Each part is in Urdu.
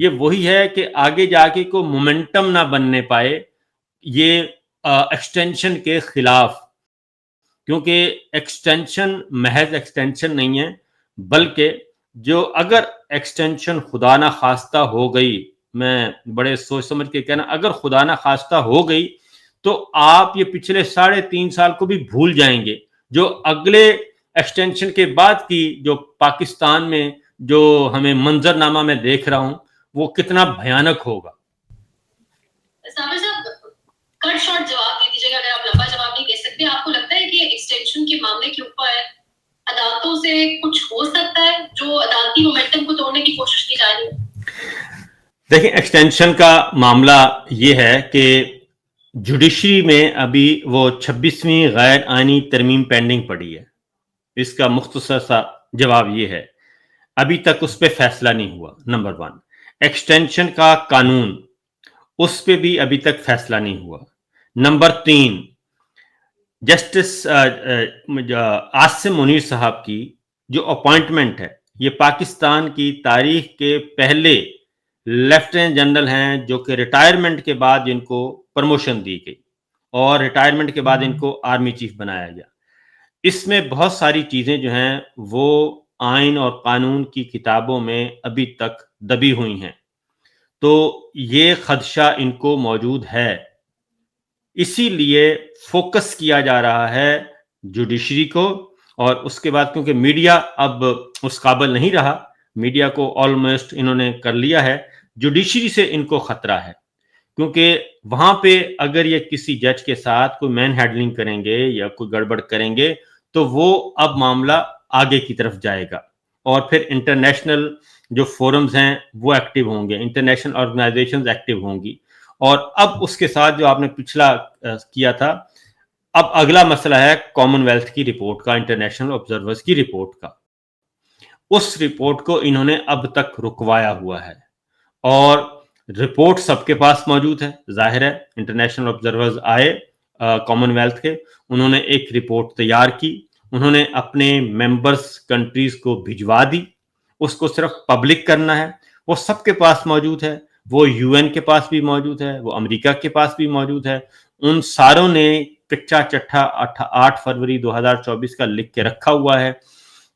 یہ وہی ہے کہ آگے جا کے کوئی مومنٹم نہ بننے پائے یہ ایکسٹینشن کے خلاف، کیونکہ ایکسٹینشن محض ایکسٹینشن نہیں ہے، بلکہ جو اگر ایکسٹینشن خدا نہ خواستہ ہو گئی، میں بڑے سوچ سمجھ کے کہنا، اگر خدا نہ خواستہ ہو گئی تو آپ یہ پچھلے 3.5 سال کو بھی بھول جائیں گے، جو اگلے ایکسٹینشن کے بعد کی جو پاکستان میں جو ہمیں منظر نامہ میں دیکھ رہا ہوں وہ کتنا بھیانک ہوگا۔ صابر صاحب کٹ شارٹ جواب دے دیجیے گا، اگر آپ لمبا جواب نہیں دے سکتے۔ آپ کو لگتا ہے کہ ایکسٹینشن کے معاملے کے اوپر عدالتوں سے کچھ ہو سکتا ہے جو عدالتی مومنٹم کو توڑنے کی کوشش کی جا رہی ہے؟ دیکھیں ایکسٹینشن کا معاملہ یہ ہے کہ جوڈیشری میں ابھی وہ 26ویں غیر آئینی ترمیم پینڈنگ پڑی ہے۔ اس کا مختصر سا جواب یہ ہے ابھی تک اس پہ فیصلہ نہیں ہوا، نمبر 1۔ ایکسٹینشن کا قانون، اس پہ بھی ابھی تک فیصلہ نہیں ہوا۔ نمبر 3، جسٹس عاصم منیر صاحب کی جو اپوائنٹمنٹ ہے، یہ پاکستان کی تاریخ کے پہلے لیفٹیننٹ جنرل ہیں جو کہ ریٹائرمنٹ کے بعد ان کو پروموشن دی گئی اور ریٹائرمنٹ کے بعد ان کو آرمی چیف بنایا گیا۔ اس میں بہت ساری چیزیں جو ہیں وہ آئین اور قانون کی کتابوں میں ابھی تک دبی ہوئی ہیں، تو یہ خدشہ ان کو موجود ہے، اسی لیے فوکس کیا جا رہا ہے جوڈیشری کو۔ اور اس کے بعد کیونکہ میڈیا اب اس قابل نہیں رہا، میڈیا کو آلموسٹ انہوں نے کر لیا ہے، جوڈیشری سے ان کو خطرہ ہے، کیونکہ وہاں پہ اگر یہ کسی جج کے ساتھ کوئی مین ہینڈلنگ کریں گے یا کوئی گڑبڑ کریں گے تو وہ اب معاملہ آگے کی طرف جائے گا، اور پھر انٹرنیشنل جو فورمز ہیں وہ ایکٹیو ہوں گے، انٹرنیشنل آرگنائزیشنز ایکٹیو ہوں گی، اور اب اس کے ساتھ جو آپ نے پچھلا کیا تھا، اب اگلا مسئلہ ہے کامن ویلتھ کی رپورٹ کا، انٹرنیشنل آبزرورز کی رپورٹ کا۔ اس رپورٹ کو انہوں نے اب تک رکوایا ہوا ہے، اور رپورٹ سب کے پاس موجود ہے، ظاہر ہے انٹرنیشنل آبزرورز آئے کامن ویلتھ کے، انہوں نے ایک رپورٹ تیار کی، انہوں نے اپنے ممبرز کنٹریز کو بھجوا دی، اس کو صرف پبلک کرنا ہے، وہ سب کے پاس موجود ہے، وہ یو این کے پاس بھی موجود ہے، وہ امریکہ کے پاس بھی موجود ہے، ان ساروں نے کچا چٹھا 8 فروری 2024 کا لکھ کے رکھا ہوا ہے۔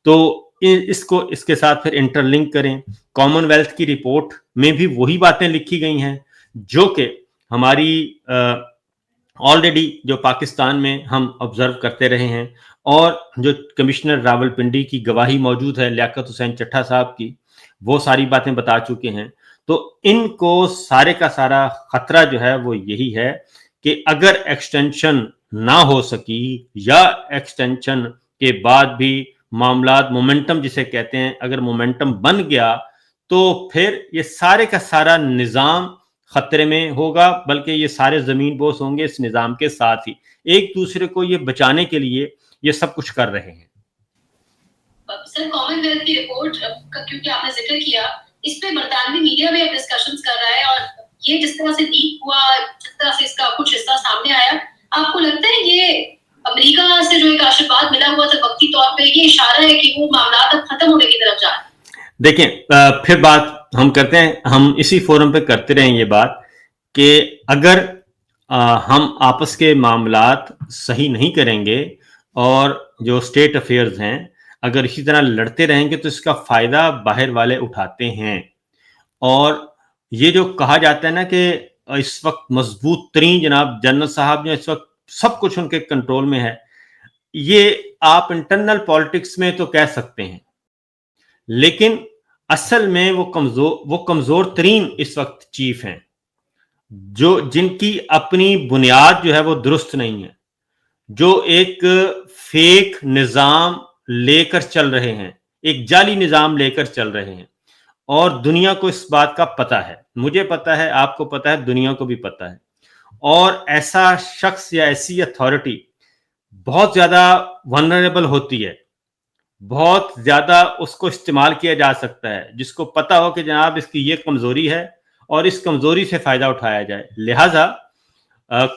تو اس کو اس کے ساتھ پھر انٹر لنک کریں، کامن ویلتھ کی رپورٹ میں بھی وہی باتیں لکھی گئی ہیں جو کہ ہماری آلریڈی جو پاکستان میں ہم آبزرو کرتے رہے ہیں، اور جو کمشنر راول پنڈی کی گواہی موجود ہے لیاقت حسین چٹھا صاحب کی، وہ ساری باتیں بتا چکے ہیں۔ تو ان کو سارے کا سارا خطرہ جو ہے وہ یہی ہے کہ اگر ایکسٹینشن نہ ہو سکی یا ایکسٹینشن کے بعد بھی معاملات مومنٹم جسے کہتے ہیں، اگر مومنٹم بن گیا تو پھر یہ سارے کا سارا نظام خطرے میں ہوگا، بلکہ یہ سارے زمین بوس ہوں گے اس نظام کے ساتھ ہی، ایک دوسرے کو یہ بچانے کے لیے یہ سب کچھ کر رہے ہیں۔ سر کامن ویلتھ کی رپورٹ کا کیونکہ آپ نے ذکر کیا، اس پہ برطانوی میڈیا بھی اب ڈسکشنز کر رہا ہے، اور یہ جس طرح سے لیک ہوا، جس طرح سے اس کا کچھ حصہ سامنے آیا، آپ کو لگتا ہے یہ امریکہ سے جو ایک آشرواد ملا ہوا تھا وقتی طور پہ، یہ اشارہ ہے کہ وہ معاملات اب ختم ہونے کی طرف جا رہے ہیں؟ دیکھیں پھر بات ہم کرتے ہیں، ہم اسی فورم پہ کرتے رہیں یہ بات کہ اگر ہم آپس کے معاملات صحیح نہیں کریں گے اور جو اسٹیٹ افیئرز ہیں اگر اسی طرح لڑتے رہیں گے تو اس کا فائدہ باہر والے اٹھاتے ہیں۔ اور یہ جو کہا جاتا ہے نا کہ اس وقت مضبوط ترین جناب جنرل صاحب جو اس وقت سب کچھ ان کے کنٹرول میں ہے، یہ آپ انٹرنل پالیٹکس میں تو کہہ سکتے ہیں، لیکن اصل میں وہ کمزور ترین اس وقت چیف ہیں، جو جن کی اپنی بنیاد جو ہے وہ درست نہیں ہے، جو ایک فیک نظام لے کر چل رہے ہیں، ایک جعلی نظام لے کر چل رہے ہیں، اور دنیا کو اس بات کا پتہ ہے، مجھے پتہ ہے، آپ کو پتہ ہے، دنیا کو بھی پتہ ہے۔ اور ایسا شخص یا ایسی اتھارٹی بہت زیادہ ونرریبل ہوتی ہے، بہت زیادہ اس کو استعمال کیا جا سکتا ہے، جس کو پتہ ہو کہ جناب اس کی یہ کمزوری ہے اور اس کمزوری سے فائدہ اٹھایا جائے۔ لہٰذا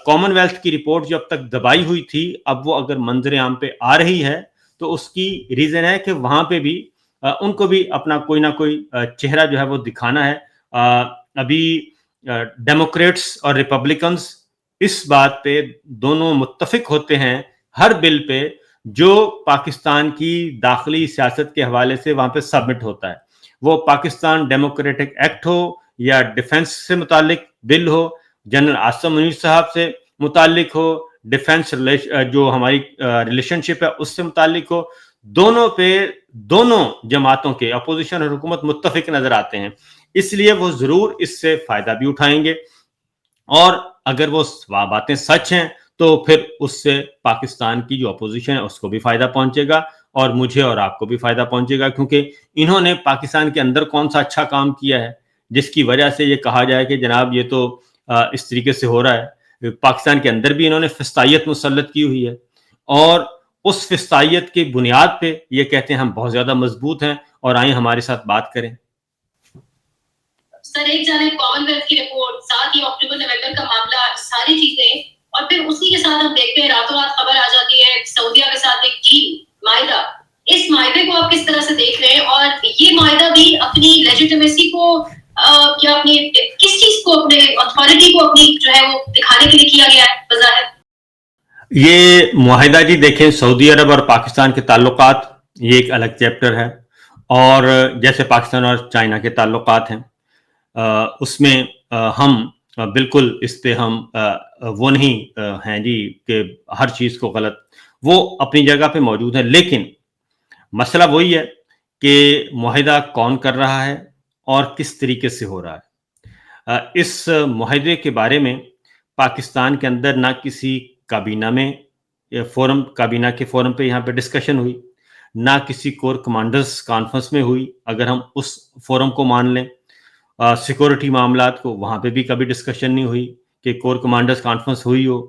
کامن ویلتھ کی رپورٹ جو اب تک دبائی ہوئی تھی، اب وہ اگر منظر عام پہ آ رہی ہے تو اس کی ریزن ہے کہ وہاں پہ بھی ان کو بھی اپنا کوئی نہ کوئی چہرہ جو ہے وہ دکھانا ہے، ابھی ڈیموکریٹس اور ریپبلکنس اس بات پہ دونوں متفق ہوتے ہیں ہر بل پہ جو پاکستان کی داخلی سیاست کے حوالے سے وہاں پہ سبمٹ ہوتا ہے، وہ پاکستان ڈیموکریٹک ایکٹ ہو یا ڈیفنس سے متعلق بل ہو، جنرل عاصم منیر صاحب سے متعلق ہو، ڈیفنس جو ہماری ریلیشن شپ ہے اس سے متعلق ہو، دونوں پہ دونوں جماعتوں کے اپوزیشن اور حکومت متفق نظر آتے ہیں، اس لیے وہ ضرور اس سے فائدہ بھی اٹھائیں گے، اور اگر وہ باتیں سچ ہیں تو پھر اس سے پاکستان کی جو اپوزیشن ہے اس کو بھی فائدہ پہنچے گا اور مجھے اور آپ کو بھی فائدہ پہنچے گا، کیونکہ انہوں نے پاکستان کے اندر کون سا اچھا کام کیا ہے جس کی وجہ سے یہ کہا جائے کہ جناب یہ تو اس طریقے سے ہو رہا ہے۔ پاکستان کے اندر بھی انہوں نے فسطائیت مسلط کی ہوئی ہے، اور اس فسطائیت کی بنیاد پہ یہ کہتے ہیں ہم بہت زیادہ مضبوط ہیں، اور آئیں ہمارے ساتھ بات کریں۔ سر ایک جانب کامن ویلتھ کی رپورٹ، ساتھ ہی اکتوبر نومبر کا معاملہ، ساری چیزیں، اور پھر اسی کے ساتھ ہم دیکھتے ہیں راتوں رات خبر آ جاتی ہے سعودیہ کے ساتھ ایک ڈیل، معاہدہ۔ اس معاہدے کو آپ کس طرح سے دیکھ رہے ہیں، اور یہ معاہدہ بھی اپنی لیجیٹمیسی کو یا اپنی کس چیز کو، اپنے اتھارٹی کو اپنی جو ہے وہ دکھانے کے لیے کیا گیا ہے بظاہر؟ یہ معاہدہ جی دیکھیں، سعودی عرب اور پاکستان کے تعلقات یہ ایک الگ چیپٹر ہے، اور جیسے پاکستان اور چائنا کے تعلقات ہیں اس میں ہم بالکل اس پہ ہم وہ نہیں ہیں جی کہ ہر چیز کو غلط، وہ اپنی جگہ پہ موجود ہے، لیکن مسئلہ وہی ہے کہ معاہدہ کون کر رہا ہے اور کس طریقے سے ہو رہا ہے۔ اس معاہدے کے بارے میں پاکستان کے اندر نہ کسی کابینہ میں فورم، کابینہ کے فورم پہ یہاں پہ ڈسکشن ہوئی، نہ کسی کور کمانڈرز کانفرنس میں ہوئی، اگر ہم اس فورم کو مان لیں۔ سیکورٹی معاملات کو وہاں پہ بھی کبھی ڈسکشن نہیں ہوئی کہ کور کمانڈرز کانفرنس ہوئی ہو۔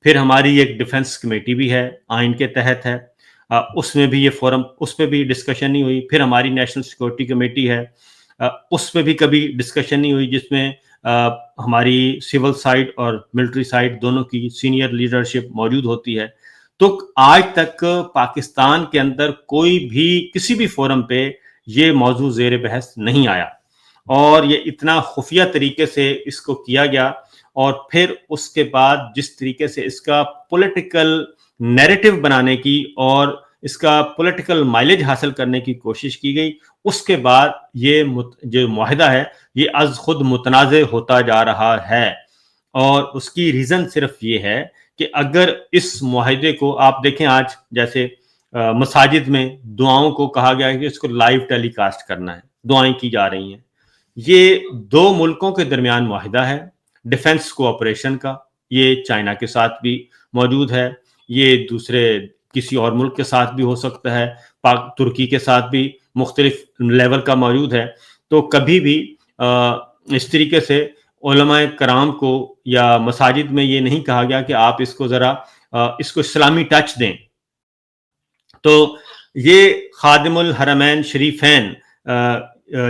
پھر ہماری ایک ڈیفنس کمیٹی بھی ہے، آئین کے تحت ہے، اس میں بھی یہ فورم، اس پہ بھی ڈسکشن نہیں ہوئی۔ پھر ہماری نیشنل سیکورٹی کمیٹی ہے، اس پہ بھی کبھی ڈسکشن نہیں ہوئی، جس میں ہماری سول سائڈ اور ملٹری سائڈ دونوں کی سینئر لیڈرشپ موجود ہوتی ہے۔ تو آج تک پاکستان کے اندر کوئی بھی کسی بھی فورم پہ یہ موضوع زیر بحث نہیں آیا، اور یہ اتنا خفیہ طریقے سے اس کو کیا گیا، اور پھر اس کے بعد جس طریقے سے اس کا پولیٹیکل نیریٹو بنانے کی اور اس کا پولیٹیکل مائلیج حاصل کرنے کی کوشش کی گئی، اس کے بعد یہ جو معاہدہ ہے یہ از خود متنازع ہوتا جا رہا ہے۔ اور اس کی ریزن صرف یہ ہے کہ اگر اس معاہدے کو آپ دیکھیں، آج جیسے مساجد میں دعاؤں کو کہا گیا ہے کہ اس کو لائیو ٹیلی کاسٹ کرنا ہے، دعائیں کی جا رہی ہیں۔ یہ دو ملکوں کے درمیان معاہدہ ہے ڈیفنس کوآپریشن کا، یہ چائنا کے ساتھ بھی موجود ہے، یہ دوسرے کسی اور ملک کے ساتھ بھی ہو سکتا ہے، ترکی کے ساتھ بھی مختلف لیول کا موجود ہے۔ تو کبھی بھی اس طریقے سے علماء کرام کو یا مساجد میں یہ نہیں کہا گیا کہ آپ اس کو ذرا اس کو اسلامی ٹچ دیں۔ تو یہ خادم الحرمین شریفین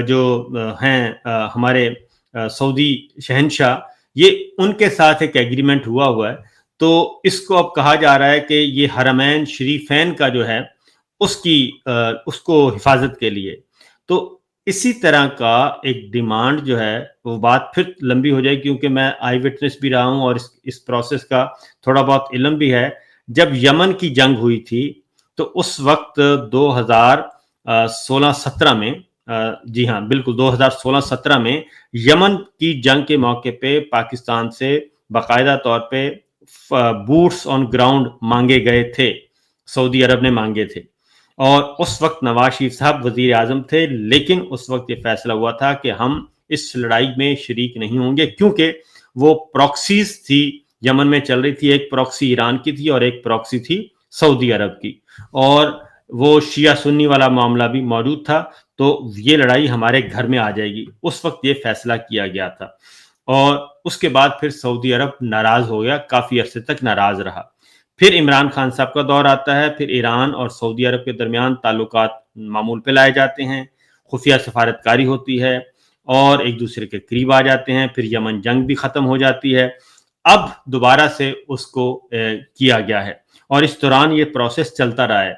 جو ہیں ہمارے سعودی شہنشاہ، یہ ان کے ساتھ ایک ایگریمنٹ ہوا ہے، تو اس کو اب کہا جا رہا ہے کہ یہ حرمین شریفین کا جو ہے اس کو حفاظت کے لیے، تو اسی طرح کا ایک ڈیمانڈ جو ہے وہ بات پھر لمبی ہو جائے، کیونکہ میں آئی وٹنس بھی رہا ہوں اور اس پروسیس کا تھوڑا بہت علم بھی ہے۔ جب یمن کی جنگ ہوئی تھی تو اس وقت 2016-17 میں، جی ہاں بالکل 2016-17 میں یمن کی جنگ کے موقع پہ پاکستان سے باقاعدہ طور پہ بوٹس آن گراؤنڈ مانگے گئے تھے، سعودی عرب نے مانگے تھے، اور اس وقت نواز شریف صاحب وزیر اعظم تھے، لیکن اس وقت یہ فیصلہ ہوا تھا کہ ہم اس لڑائی میں شریک نہیں ہوں گے، کیونکہ وہ پراکسیز تھی یمن میں چل رہی تھی، ایک پراکسی ایران کی تھی اور ایک پراکسی تھی سعودی عرب کی، اور وہ شیعہ سنی والا معاملہ بھی موجود تھا، تو یہ لڑائی ہمارے گھر میں آ جائے گی، اس وقت یہ فیصلہ کیا گیا تھا۔ اور اس کے بعد پھر سعودی عرب ناراض ہو گیا، کافی عرصے تک ناراض رہا۔ پھر عمران خان صاحب کا دور آتا ہے، پھر ایران اور سعودی عرب کے درمیان تعلقات معمول پہ لائے جاتے ہیں، خفیہ سفارتکاری ہوتی ہے اور ایک دوسرے کے قریب آ جاتے ہیں، پھر یمن جنگ بھی ختم ہو جاتی ہے، اب دوبارہ سے اس کو کیا گیا ہے، اور اس دوران یہ پروسیس چلتا رہا ہے۔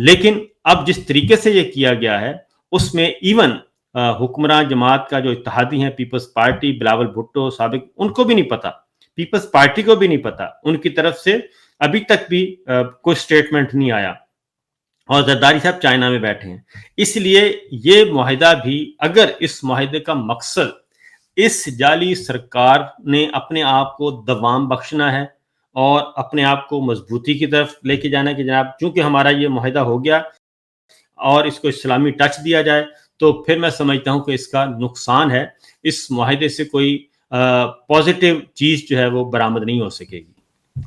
لیکن اب جس طریقے سے یہ کیا گیا ہے اس میں ایون حکمراں جماعت کا جو اتحادی ہیں پیپلز پارٹی، بلاول بھٹو سابق، ان کو بھی نہیں پتا، پیپلز پارٹی کو بھی نہیں پتا، ان کی طرف سے ابھی تک بھی کوئی سٹیٹمنٹ نہیں آیا، اور زرداری صاحب چائنا میں بیٹھے ہیں۔ اس لیے یہ معاہدہ بھی، اگر اس معاہدے کا مقصد اس جعلی سرکار نے اپنے آپ کو دوام بخشنا ہے اور اپنے آپ کو مضبوطی کی طرف لے کے جانا ہے کہ جناب چونکہ ہمارا یہ معاہدہ ہو گیا اور اس کو اسلامی ٹچ دیا جائے، تو پھر میں سمجھتا ہوں کہ اس کا نقصان ہے، اس معاہدے سے کوئی پازیٹیو چیز جو ہے وہ برآمد نہیں ہو سکے گی۔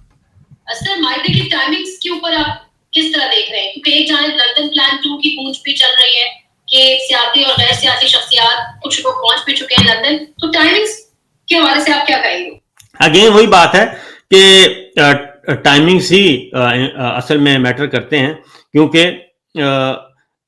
اصل معاہدے کی ٹائمنگز کے اوپر آپ کس طرح دیکھ رہے ہیں؟ کیونکہ ایک جانب لندن پلان 2 کی گونج بھی چل رہی ہے کہ سیاسی اور غیر سیاسی شخصیات کچھ لوگ پہنچ بھی چکے ہیں لندن، تو ٹائمنگز کے حوالے سے آپ کیا کہیں گے؟ اگین وہی بات ہے کہ ٹائمنگز ہی اصل میں میٹر کرتے ہیں، کیونکہ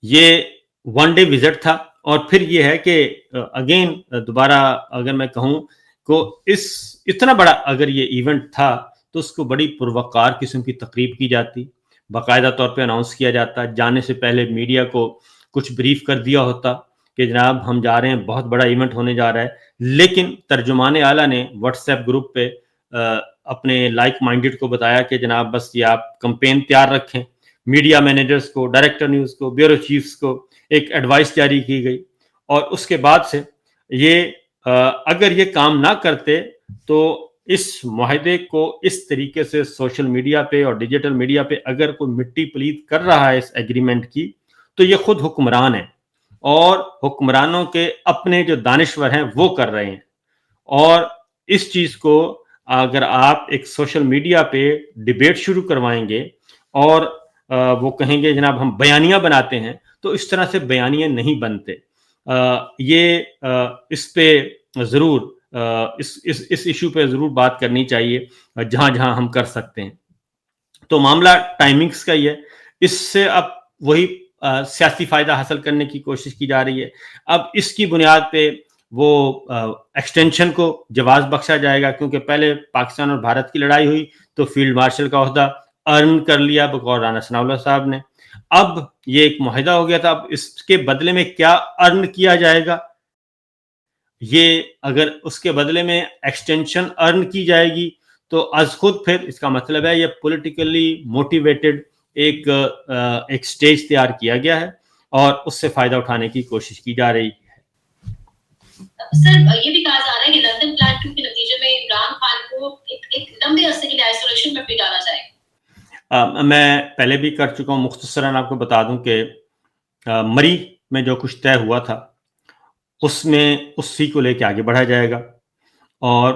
یہ ون ڈے وزٹ تھا، اور پھر یہ ہے کہ اگین دوبارہ اگر میں کہوں کو اتنا بڑا اگر یہ ایونٹ تھا تو اس کو بڑی پروقار قسم کی تقریب کی جاتی، باقاعدہ طور پہ اناؤنس کیا جاتا، جانے سے پہلے میڈیا کو کچھ بریف کر دیا ہوتا کہ جناب ہم جا رہے ہیں، بہت بڑا ایونٹ ہونے جا رہا ہے، لیکن ترجمان اعلیٰ نے واٹس ایپ گروپ پہ اپنے لائک مائنڈڈ کو بتایا کہ جناب بس یہ آپ کمپین تیار رکھیں، میڈیا مینیجرز کو، ڈائریکٹر نیوز کو، بیورو چیفز کو ایک ایڈوائس جاری کی گئی، اور اس کے بعد سے یہ اگر یہ کام نہ کرتے تو اس معاہدے کو اس طریقے سے سوشل میڈیا پہ اور ڈیجیٹل میڈیا پہ اگر کوئی مٹی پلید کر رہا ہے اس ایگریمنٹ کی، تو یہ خود حکمران ہیں، اور حکمرانوں کے اپنے جو دانشور ہیں وہ کر رہے ہیں، اور اس چیز کو اگر آپ ایک سوشل میڈیا پہ ڈیبیٹ شروع کروائیں گے اور وہ کہیں گے جناب ہم بیانیہ بناتے ہیں، تو اس طرح سے بیانیہ نہیں بنتے۔ یہ اس پہ ضرور اس ایشو پہ ضرور بات کرنی چاہیے جہاں جہاں ہم کر سکتے ہیں۔ تو معاملہ ٹائمنگز کا ہی ہے، اس سے اب وہی سیاسی فائدہ حاصل کرنے کی کوشش کی جا رہی ہے۔ اب اس کی بنیاد پہ وہ ایکسٹینشن کو جواز بخشا جائے گا، کیونکہ پہلے پاکستان اور بھارت کی لڑائی ہوئی تو فیلڈ مارشل کا عہدہ ارن کر لیا بقول رانا ثناء اللہ صاحب نے، اب یہ ایک معاہدہ ہو گیا تھا، اب اس کے بدلے میں کیا ارن کیا جائے گا، یہ اگر اس کے بدلے میں ایکسٹینشن ارن کی جائے گی تو از خود پھر اس کا مطلب ہے یہ پولیٹیکلی موٹیویٹڈ ایک سٹیج تیار کیا گیا ہے اور اس سے فائدہ اٹھانے کی کوشش کی جا رہی ہے۔ سر یہ بھی کہا جا رہا ہے کہ لندن پلان 2 کے نتیجے میں عمران خان کو ایک لمبے عرصے کے لیے آئسولیشن میں بھی ڈالا جائے گا۔ میں پہلے بھی کر چکا ہوں، مختصراً آپ کو بتا دوں کہ مری میں جو کچھ طے ہوا تھا اس میں اسی کو لے کے آگے بڑھا جائے گا، اور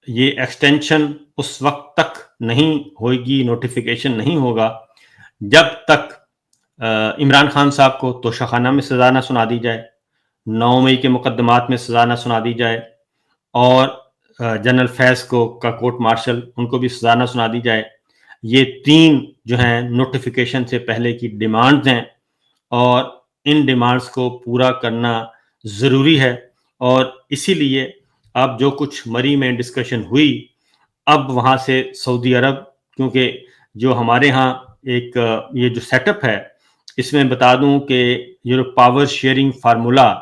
یہ ایکسٹینشن اس وقت تک نہیں ہوئے گی، نوٹیفیکیشن نہیں ہوگا جب تک عمران خان صاحب کو توشہ خانہ میں سزا نہ سنا دی جائے، 9 مئی کے مقدمات میں سزا نہ سنا دی جائے، اور جنرل فیض کو کا کورٹ مارشل ان کو بھی سزا نہ سنا دی جائے۔ یہ 3 جو ہیں نوٹیفیکیشن سے پہلے کی ڈیمانڈز ہیں، اور ان ڈیمانڈز کو پورا کرنا ضروری ہے، اور اسی لیے اب جو کچھ مری میں ڈسکشن ہوئی، اب وہاں سے سعودی عرب، کیونکہ جو ہمارے ہاں ایک یہ جو سیٹ اپ ہے، اس میں بتا دوں کہ یہ جو پاور شیئرنگ فارمولا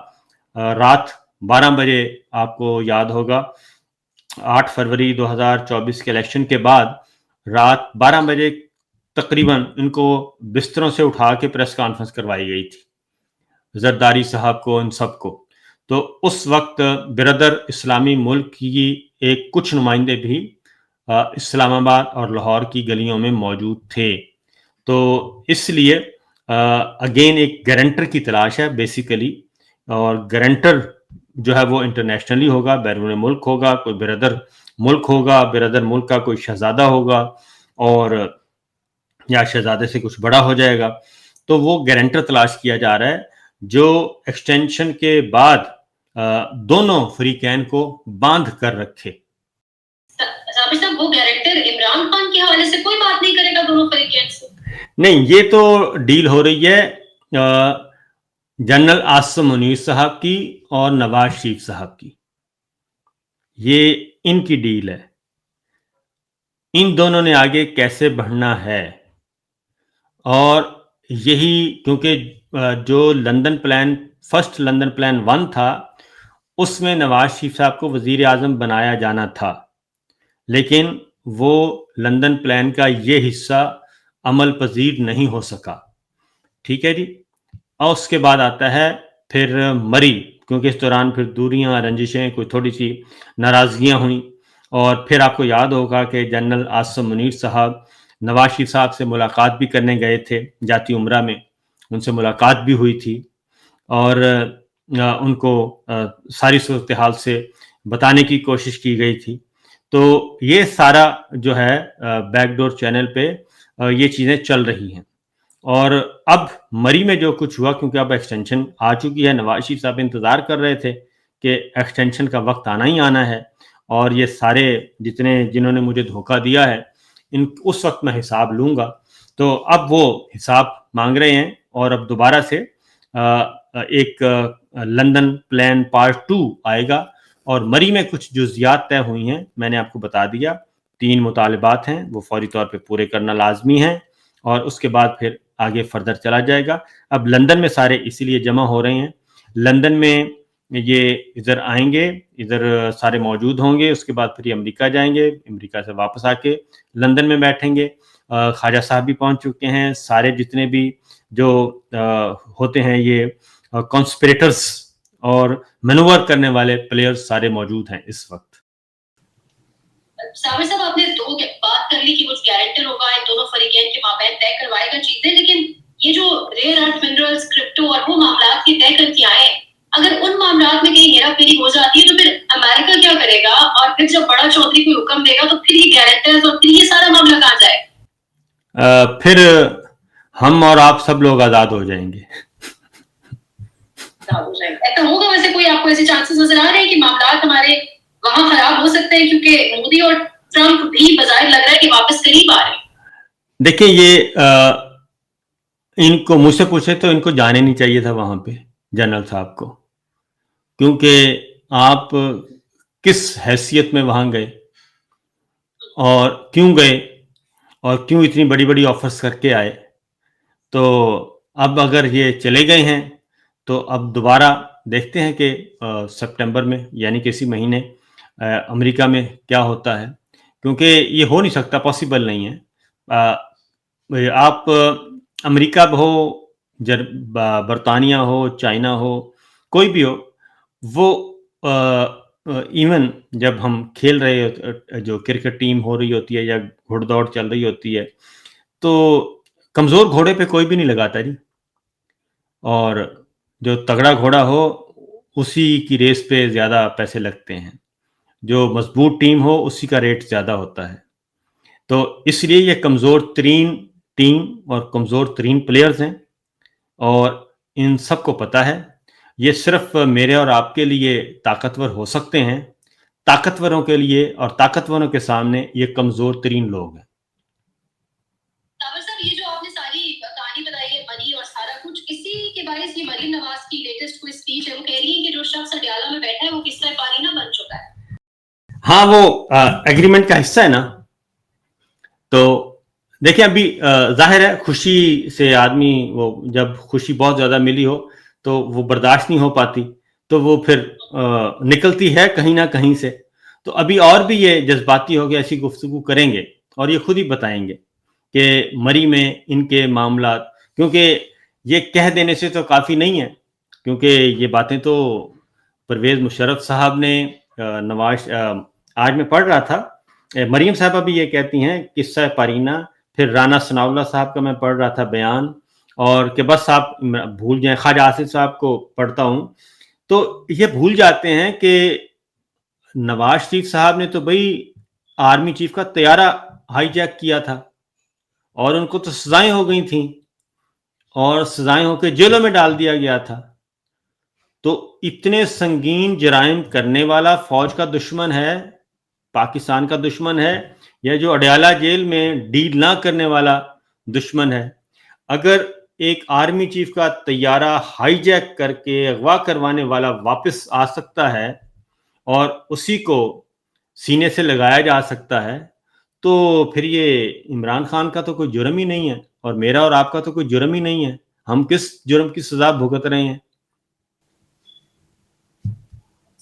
رات 12 بجے آپ کو یاد ہوگا 8 فروری 2024 کے الیکشن کے بعد رات 12 بجے تقریباً ان کو بستروں سے اٹھا کے پریس کانفرنس کروائی گئی تھی، زرداری صاحب کو، ان سب کو۔ تو اس وقت برادر اسلامی ملک کی ایک کچھ نمائندے بھی اسلام آباد اور لاہور کی گلیوں میں موجود تھے، تو اس لیے اگین ایک گارنٹر کی تلاش ہے بیسیکلی، اور گارنٹر جو ہے وہ انٹرنیشنلی ہوگا، بیرون ملک ہوگا، کوئی برادر ملک ہوگا، برادر ملک کا کوئی شہزادہ ہوگا، اور یا شہزادے سے کچھ بڑا ہو جائے گا، تو وہ گارنٹر تلاش کیا جا رہا ہے جو ایکسٹینشن کے بعد دونوں فریقین کو باندھ کر رکھے۔ صاحب صاحب وہ گارنٹر عمران خان کے حوالے سے کوئی بات نہیں کرے گا دونوں فریقین سے؟ نہیں، یہ تو ڈیل ہو رہی ہے جنرل عاصم منیر صاحب کی اور نواز شریف صاحب کی، یہ ان کی ڈیل ہے، ان دونوں نے آگے کیسے بڑھنا ہے، اور یہی کیونکہ جو London plan first London plan 1 تھا، اس میں نواز شریف صاحب کو وزیر اعظم بنایا جانا تھا، لیکن وہ لندن پلان کا یہ حصہ عمل پذیر نہیں ہو سکا. ٹھیک ہے جی. اور اس کے بعد آتا ہے پھر مری، کیونکہ اس دوران پھر دوریاں، رنجشیں، کوئی تھوڑی سی ناراضگیاں ہوئیں، اور پھر آپ کو یاد ہوگا کہ جنرل عاصم منیر صاحب نواز شریف صاحب سے ملاقات بھی کرنے گئے تھے جاتی عمرہ میں، ان سے ملاقات بھی ہوئی تھی، اور ان کو ساری صورتحال سے بتانے کی کوشش کی گئی تھی. تو یہ سارا جو ہے بیک ڈور چینل پہ یہ چیزیں چل رہی ہیں. اور اب مری میں جو کچھ ہوا، کیونکہ اب ایکسٹینشن آ چکی ہے، نواز شریف صاحب انتظار کر رہے تھے کہ ایکسٹینشن کا وقت آنا ہی آنا ہے، اور یہ سارے جنہوں نے مجھے دھوکہ دیا ہے اس وقت میں حساب لوں گا. تو اب وہ حساب مانگ رہے ہیں، اور اب دوبارہ سے ایک لندن پلان پارٹ 2 آئے گا، اور مری میں کچھ جزیات طے ہوئی ہیں. میں نے آپ کو بتا دیا 3 مطالبات ہیں، وہ فوری طور پہ پورے کرنا لازمی ہیں، اور اس کے بعد پھر آگے فردر چلا جائے گا. اب لندن میں سارے اسی لیے جمع ہو رہے ہیں، لندن میں یہ ادھر آئیں گے، ادھر سارے موجود ہوں گے، اس کے بعد پھر یہ امریکہ جائیں گے، امریکہ سے واپس آ کے لندن میں بیٹھیں گے. خواجہ صاحب بھی پہنچ چکے ہیں، سارے جتنے بھی جو ہوتے ہیں یہ کانسپریٹرز اور مینوور کرنے والے پلیئرز سارے موجود ہیں اس وقت. سامر صاحب، آپ نے بات کر لی کہ وہ گارنٹر ہوگا ان دونوں فریقین کے مابین، طے کروائے گا چیزیں، لیکن یہ جو ریئر ارتھ منرلز، کرپٹو اور وہ معاملات کی طے کر کے آئے، اگر ان معاملات میں کہیں ہیرا پھیری ہو جاتی ہے تو پھر امریکہ کیا کرے گا؟ اور پھر جب بڑا چودھری کوئی حکم دے گا تو پھر یہ گارنٹرز اور پھر یہ سارا معاملہ کہاں جائے گا؟ پھر ہم اور آپ سب لوگ آزاد ہو جائیں گے. ایسا ہوگا؟ ویسے کوئی آپ کو ایسے چانسز نظر آ رہے ہیں کہ معاملات ہمارے وہاں خراب ہو سکتے ہیں؟ کیونکہ مودی اور ٹرمپ بھی بظاہر لگ رہا ہے کہ واپس قریب آ رہے ہیں. دیکھیں، یہ ان کو مجھ سے پوچھے تو ان کو جانے نہیں چاہیے تھا وہاں پہ، جنرل صاحب کو، کیونکہ آپ کس حیثیت میں وہاں گئے اور کیوں گئے اور کیوں اتنی بڑی بڑی آفرز کر کے آئے. تو اب اگر یہ چلے گئے ہیں تو اب دوبارہ دیکھتے ہیں کہ سپٹمبر میں، یعنی کہ اسی مہینے امریکہ میں کیا ہوتا ہے، کیونکہ یہ ہو نہیں سکتا، پاسبل نہیں ہے. آپ امریکہ ہو، برطانیہ ہو، چائنا ہو، کوئی بھی ہو، وہ ایون جب ہم کھیل رہے، جو کرکٹ ٹیم ہو رہی ہوتی ہے یا گھڑ دوڑ چل رہی ہوتی ہے، تو کمزور گھوڑے پہ کوئی بھی نہیں لگاتا جی، اور جو تگڑا گھوڑا ہو اسی کی ریس پہ زیادہ پیسے لگتے ہیں، جو مضبوط ٹیم ہو اسی کا ریٹ زیادہ ہوتا ہے. تو اس لیے یہ کمزور ترین ٹیم اور کمزور ترین پلیئرز ہیں، اور ان سب کو پتہ ہے. یہ صرف میرے اور آپ کے لیے طاقتور ہو سکتے ہیں، طاقتوروں کے لیے اور طاقتوروں کے سامنے یہ کمزور ترین لوگ ہیں. یہ جو آپ نے ساری کہانی بتائی ہے مری اور سارا کچھ، اسی کے باعث یہ مریم نواز کی لیٹسٹ کوئی اسپیچ ہے، وہ کہہ رہی ہے کہ جو شخص اڈیالہ میں بیٹھا ہے وہ قصہ پانی نہ بن چکا ہے. ہاں، وہ ایگریمنٹ کا حصہ ہے نا. تو دیکھیں، ابھی ظاہر ہے خوشی سے آدمی، وہ جب خوشی بہت زیادہ ملی ہو تو وہ برداشت نہیں ہو پاتی، تو وہ پھر نکلتی ہے کہیں نہ کہیں سے. تو ابھی اور بھی یہ جذباتی ہو گیا، ایسی گفتگو کریں گے اور یہ خود ہی بتائیں گے کہ مری میں ان کے معاملات، کیونکہ یہ کہہ دینے سے تو کافی نہیں ہے، کیونکہ یہ باتیں تو پرویز مشرف صاحب نے نواز آج میں پڑھ رہا تھا، مریم صاحبہ بھی یہ کہتی ہیں، قصہ پارینہ، پھر رانا ثناء اللہ صاحب کا میں پڑھ رہا تھا بیان، اور کہ بس آپ بھول جائیں، خواجہ آصف صاحب کو پڑھتا ہوں تو یہ بھول جاتے ہیں کہ نواز شریف صاحب نے تو بھائی آرمی چیف کا طیارہ ہائی جیک کیا تھا، اور ان کو تو سزائیں ہو گئی تھیں، اور سزائیں ہو کے جیلوں میں ڈال دیا گیا تھا. تو اتنے سنگین جرائم کرنے والا فوج کا دشمن ہے، پاکستان کا دشمن ہے، یا جو اڈیالہ جیل میں ڈیل نہ کرنے والا دشمن ہے. اگر ایک آرمی چیف کا طیارہ ہائی جیک کر کے اغوا کروانے والا واپس آ سکتا ہے اور اسی کو سینے سے لگایا جا سکتا ہے، تو پھر یہ عمران خان کا تو کوئی جرم ہی نہیں ہے، اور میرا اور آپ کا تو کوئی جرم ہی نہیں ہے. ہم کس جرم کی سزا بھگت رہے ہیں؟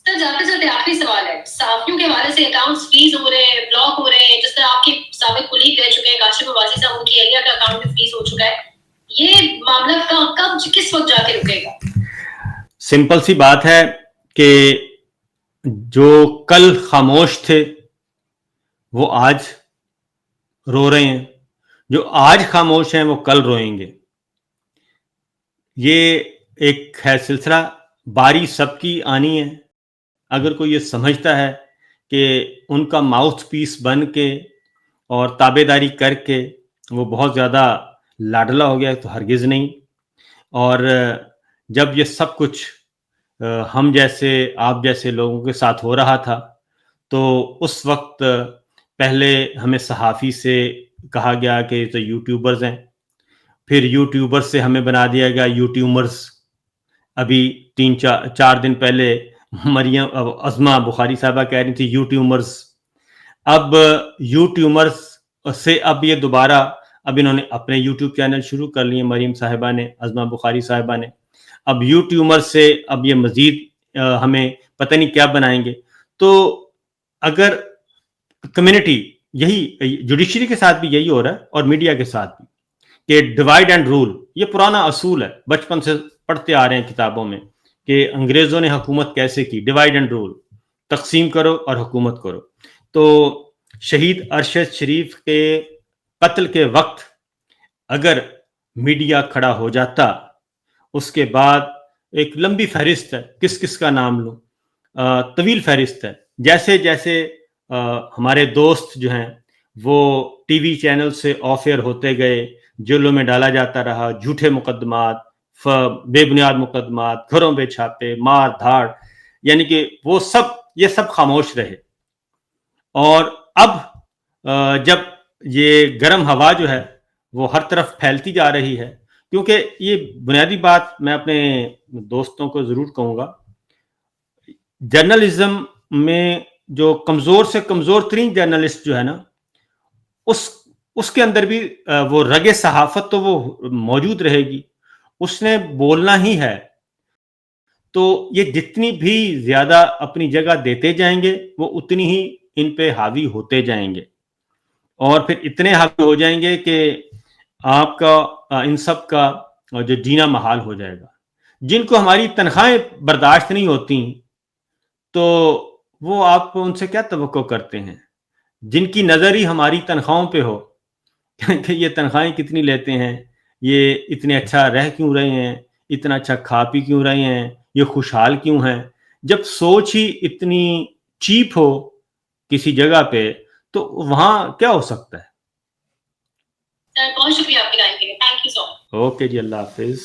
سر جاتے جاتے آخری سوال ہے، صحافیوں کے حوالے سے اکاؤنٹس فریز ہو رہے ہیں، بلاک ہو رہے ہیں، جس طرح آپ کے سابق کولیگ رہ چکے ہیں کاشف عباسی صاحب، ان کی اہلیہ کا اکاؤنٹ بھی فریز ہو چکا ہے، یہ معاملہ کب کس وقت جا کے رکے گا؟ سمپل سی بات ہے کہ جو کل خاموش تھے وہ آج رو رہے ہیں، جو آج خاموش ہیں وہ کل روئیں گے. یہ ایک ہے سلسلہ، باری سب کی آنی ہے. اگر کوئی یہ سمجھتا ہے کہ ان کا ماؤتھ پیس بن کے اور تابع داری کر کے وہ بہت زیادہ لاڈلا ہو گیا تو ہرگز نہیں. اور جب یہ سب کچھ ہم جیسے آپ جیسے لوگوں کے ساتھ ہو رہا تھا تو اس وقت پہلے ہمیں صحافی سے کہا گیا کہ یہ تو یوٹیوبرز ہیں، پھر یوٹیوبر سے ہمیں بنا دیا گیا یوٹیوبرز. ابھی 3-4 دن پہلے مریم عظمہ بخاری صاحبہ کہہ رہی تھی یوٹیوبرز. اب یوٹیوبرز سے اب یہ دوبارہ اب انہوں نے اپنے یوٹیوب چینل شروع کر لیے، مریم صاحبہ نے، عظمہ بخاری صاحبہ نے. اب یوٹیوبر سے اب یہ مزید ہمیں پتہ نہیں کیا بنائیں گے. تو اگر کمیونٹی، یہی جوڈیشری کے ساتھ بھی یہی ہو رہا ہے اور میڈیا کے ساتھ بھی، کہ ڈیوائڈ اینڈ رول، یہ پرانا اصول ہے، بچپن سے پڑھتے آ رہے ہیں کتابوں میں کہ انگریزوں نے حکومت کیسے کی، ڈیوائڈ اینڈ رول، تقسیم کرو اور حکومت کرو. تو شہید ارشد شریف کے قتل کے وقت اگر میڈیا کھڑا ہو جاتا، اس کے بعد ایک لمبی فہرست ہے، کس کس کا نام لوں، طویل فہرست ہے. جیسے جیسے ہمارے دوست جو ہیں وہ ٹی وی چینل سے آف ایئر ہوتے گئے، جیلوں میں ڈالا جاتا رہا، جھوٹے مقدمات، بے بنیاد مقدمات، گھروں پہ چھاپے، مار دھاڑ، یعنی کہ وہ سب، یہ سب خاموش رہے. اور اب جب یہ گرم ہوا جو ہے وہ ہر طرف پھیلتی جا رہی ہے، کیونکہ یہ بنیادی بات میں اپنے دوستوں کو ضرور کہوں گا، جرنلزم میں جو کمزور سے کمزور ترین جرنلسٹ جو ہے نا، اس کے اندر بھی وہ رگ صحافت تو وہ موجود رہے گی، اس نے بولنا ہی ہے. تو یہ جتنی بھی زیادہ اپنی جگہ دیتے جائیں گے وہ اتنی ہی ان پہ حاوی ہوتے جائیں گے، اور پھر اتنے حاوی ہو جائیں گے کہ آپ کا ان سب کا جو جینا محال ہو جائے گا. جن کو ہماری تنخواہیں برداشت نہیں ہوتی تو وہ آپ ان سے کیا توقع کرتے ہیں؟ جن کی نظر ہی ہماری تنخواہوں پہ ہو کہ یہ تنخواہیں کتنی لیتے ہیں، یہ اتنے اچھا رہ کیوں رہے ہیں، اتنا اچھا کھا پی کیوں رہے ہیں، یہ خوشحال کیوں ہیں. جب سوچ ہی اتنی چیپ ہو کسی جگہ پہ تو وہاں کیا ہو سکتا ہے. سر بہت شکریہ آپ کے ٹائم کے لیے، thank you so much. Okay جی، اللہ حافظ.